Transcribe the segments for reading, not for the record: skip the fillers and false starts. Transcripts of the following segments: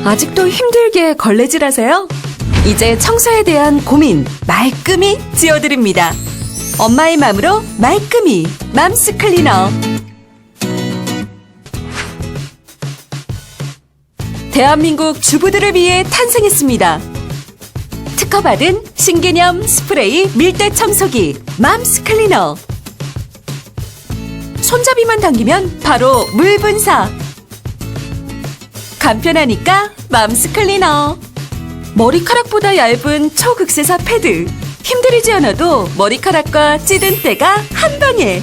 아직도 힘들게 걸레질하세요? 이제 청소에 대한 고민 말끔히 지워드립니다. 엄마의 맘으로 말끔히 맘스 클리너. 대한민국 주부들을 위해 탄생했습니다. 특허받은 신개념 스프레이 밀대 청소기 맘스 클리너. 손잡이만 당기면 바로 물 분사. 간편하니까 맘스 클리너. 머리카락보다 얇은 초극세사 패드. 힘들이지 않아도 머리카락과 찌든 때가 한 방에.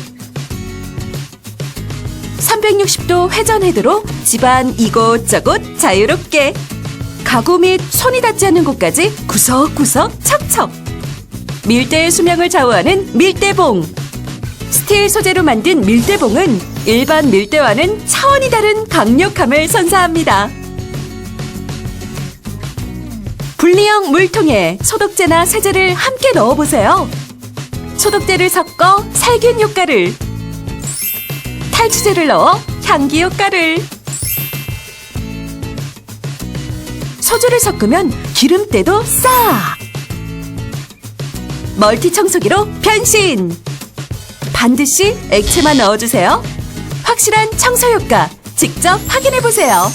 360도 회전 헤드로 집안 이곳저곳 자유롭게. 가구 및 손이 닿지 않는 곳까지 구석구석 척척. 밀대의 수명을 좌우하는 밀대봉. 스틸 소재로 만든 밀대봉은 일반 밀대와는 차원이 다른 강력함을 선사합니다. 분리형 물통에 소독제나 세제를 함께 넣어보세요. 소독제를 섞어 살균 효과를, 탈취제를 넣어 향기 효과를, 소주를 섞으면 기름때도 싹! 멀티 청소기로 변신! 반드시 액체만 넣어주세요. 확실한 청소 효과 직접 확인해보세요.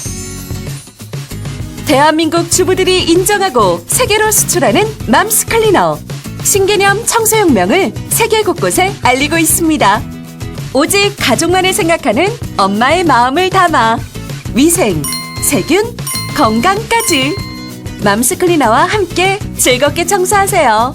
대한민국 주부들이 인정하고 세계로 수출하는 맘스 클리너. 신개념 청소혁명을 세계 곳곳에 알리고 있습니다. 오직 가족만을 생각하는 엄마의 마음을 담아 위생, 세균, 건강까지 맘스 클리너와 함께 즐겁게 청소하세요.